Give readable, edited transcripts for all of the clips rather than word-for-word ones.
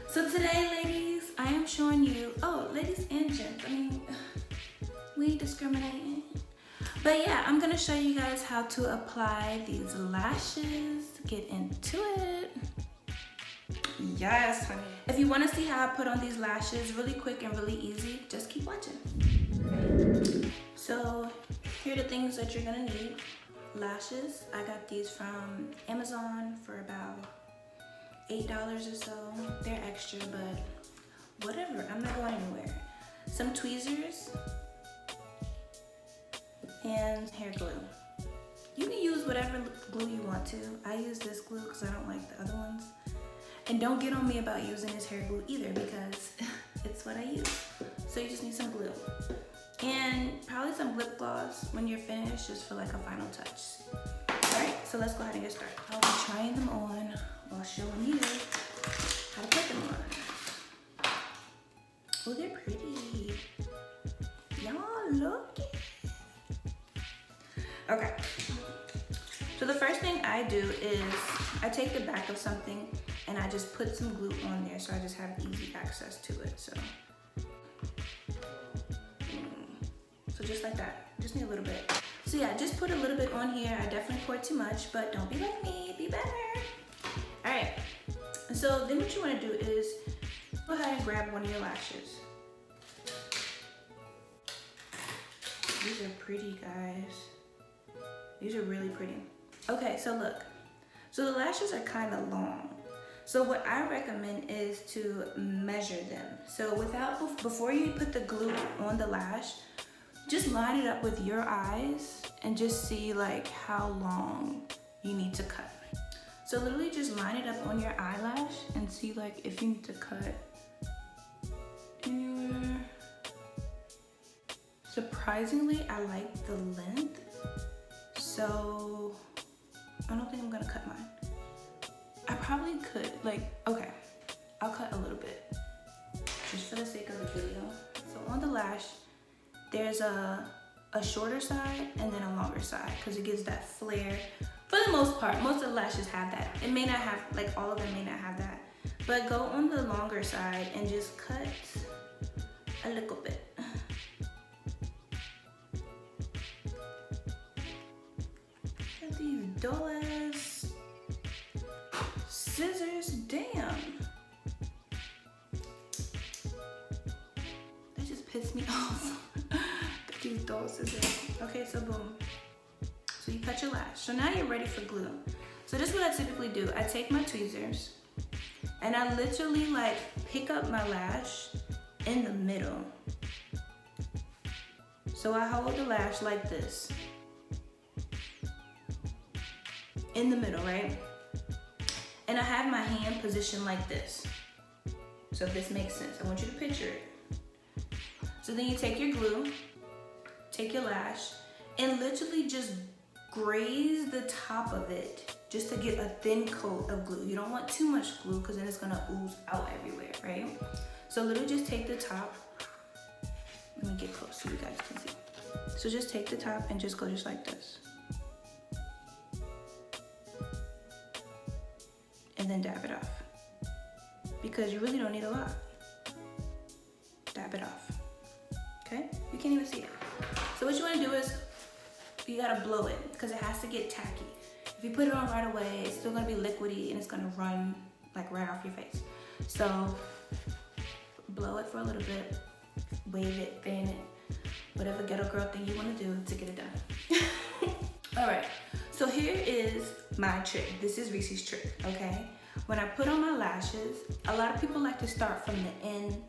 So today, ladies, I am showing you, oh, ladies and gents, I mean, we ain't discriminating. But yeah, I'm gonna show you guys how to apply these lashes, get into it. Yes, honey. If you wanna see how I put on these lashes really quick and really easy, just keep watching. So here are the things that you're gonna need. Lashes, I got these from Amazon for about $8 or so. They're extra, but whatever, I'm not going anywhere. Some tweezers and hair glue. You can use whatever glue you want to. I use this glue because I don't like the other ones. And don't get on me about using this hair glue either because it's what I use. So you just need some glue. And probably some lip gloss when you're finished, just for like a final touch. All right, so let's go ahead and get started. I'll be trying them on while showing you how to put them on. Oh, they're pretty. Y'all look it. Okay, so the first thing I do is I take the back of something and I just put some glue on there so I just have easy access to it. So just like that, just need a little bit. So yeah, just put a little bit on here. I definitely poured too much, but don't be like me, be better. All right, so then what you wanna do is go ahead and grab one of your lashes. These are pretty, guys. These are really pretty. Okay, so look, so the lashes are kind of long. So what I recommend is to measure them. So before you put the glue on the lash, just line it up with your eyes and just see like how long you need to cut. So literally just line it up on your eyelash and see like if you need to cut anywhere. Surprisingly, I like the length. So I don't think I'm gonna cut mine. I probably could, okay, I'll cut a little bit just for the sake of the video. So on the lash, there's a shorter side and then a longer side because it gives that flare. For the most part, most of the lashes have that. It may not have, like all of them may not have that, but go on the longer side and just cut a little bit. Got these dull ass scissors, damn. That just pissed me off. These dull scissors. Okay, so boom. So you cut your lash. So now you're ready for glue. So this is what I typically do. I take my tweezers and I literally like pick up my lash in the middle. So I hold the lash like this. In the middle, right? And I have my hand positioned like this. So if this makes sense, I want you to picture it. So then you take your glue, take your lash, and literally just graze the top of it just to get a thin coat of glue. You don't want too much glue because then it's gonna ooze out everywhere, right? So literally just take the top. Let me get close so you guys can see. So just take the top and just go just like this. And then dab it off. Because you really don't need a lot. Dab it off. Okay? You can't even see it. So what you want to do is you gotta blow it because it has to get tacky. If you put it on right away, it's still gonna be liquidy and it's gonna run like right off your face. So blow it for a little bit, wave it, fan it, whatever ghetto girl thing you want to do to get it done. All right, so here is my trick. This is Reese's trick, okay? When I put on my lashes, a lot of people like to start from the end,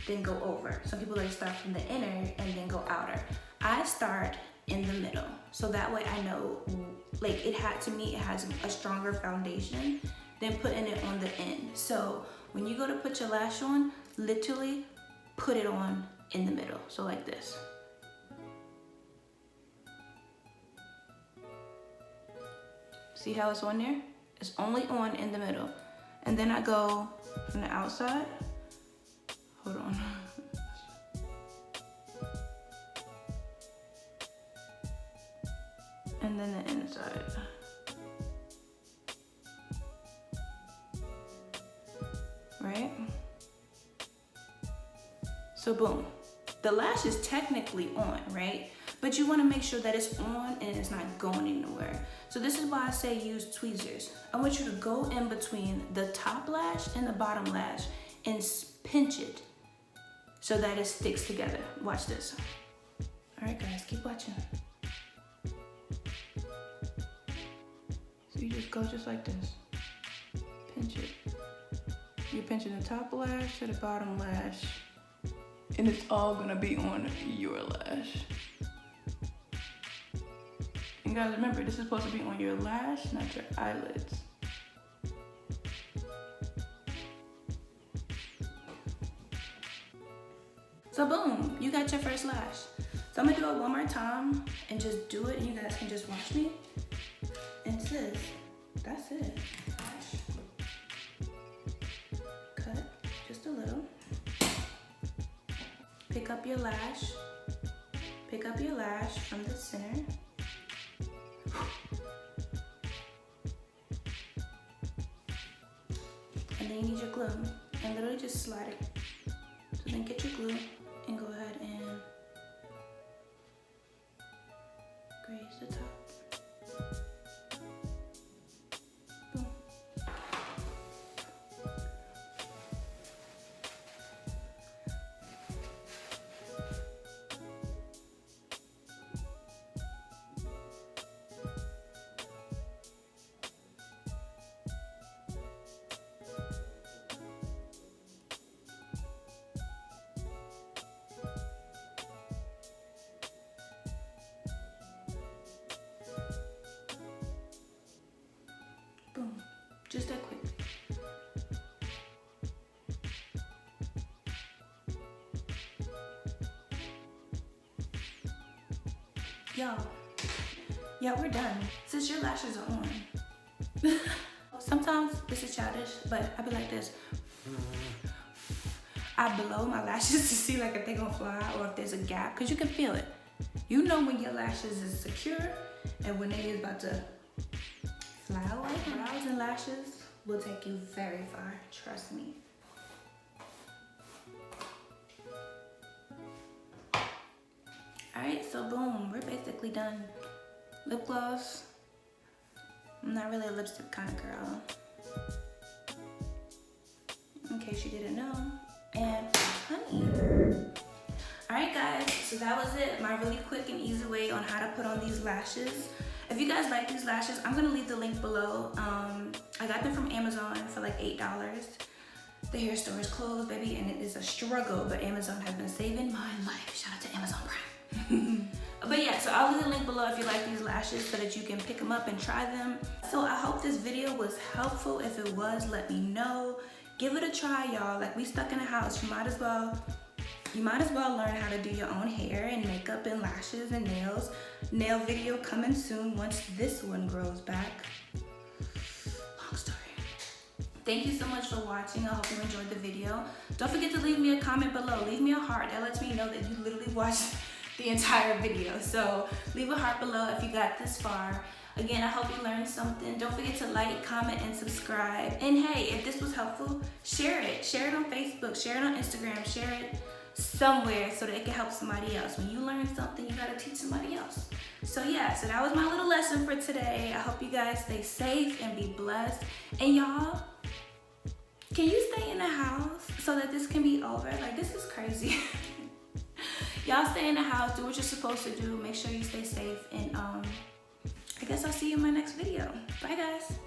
then go over. Some people like to start from the inner and then go outer. I start in the middle, so that way I know, like to me, it has a stronger foundation than putting it on the end. So when you go to put your lash on, literally put it on in the middle, so like this. See how it's on there? It's only on in the middle. And then I go from the outside. Hold on. And then the inside. right? So boom, the lash is technically on, right? But you wanna make sure that it's on and it's not going anywhere. So this is why I say use tweezers. I want you to go in between the top lash and the bottom lash and pinch it so that it sticks together. Watch this. All right, guys, keep watching. So you just go just like this. Pinch it. You're pinching the top lash to the bottom lash, and it's all gonna be on your lash. And guys, remember, this is supposed to be on your lash, not your eyelids. So boom, you got your first lash. So I'm gonna do it one more time and just do it, and you guys can just watch me. And sis, that's it. Cut just a little. Pick up your lash. Pick up your lash from the center. And then you need your glue. And literally just slide it. So then get your glue and go ahead and graze the top. Boom. Boom. Just that quick. Y'all, we're done. Since your lashes are on. Sometimes this is childish, but I be like this. I blow my lashes to see like if they gonna fly or if there's a gap, cause you can feel it. You know when your lashes is secure and when they is about to fly away. Brows and lashes will take you very far, trust me. Alright, so boom, we're basically done. Lip gloss. I'm not really a lipstick kind of girl, in case you didn't know. And honey. Alright guys, so that was it. My really quick and easy way on how to put on these lashes. If you guys like these lashes, I'm gonna leave the link below. I got them from Amazon for like $8. The hair store is closed, baby, and it is a struggle, but Amazon has been saving my life. Shout out to Amazon Prime. But yeah, so I'll leave the link below if you like these lashes so that you can pick them up and try them. So I hope this video was helpful. If it was, let me know. Give it a try, y'all. Like, we stuck in a house. You might as well learn how to do your own hair and makeup and lashes and nails. Nail video coming soon once this one grows back. Long story. Thank you so much for watching. I hope you enjoyed the video. Don't forget to leave me a comment below. Leave me a heart. That lets me know that you literally watched the entire video. So leave a heart below if you got this far. Again, I hope you learned something. Don't forget to like, comment, and subscribe. And hey, if this was helpful, share it. Share it on Facebook, share it on Instagram, share it somewhere so that it can help somebody else. When you learn something, you gotta teach somebody else. So yeah, so that was my little lesson for today. I hope you guys stay safe and be blessed. And y'all, can you stay in the house so that this can be over? Like, this is crazy. Y'all stay in the house, do what you're supposed to do. Make sure you stay safe. And I guess I'll see you in my next video. Bye guys.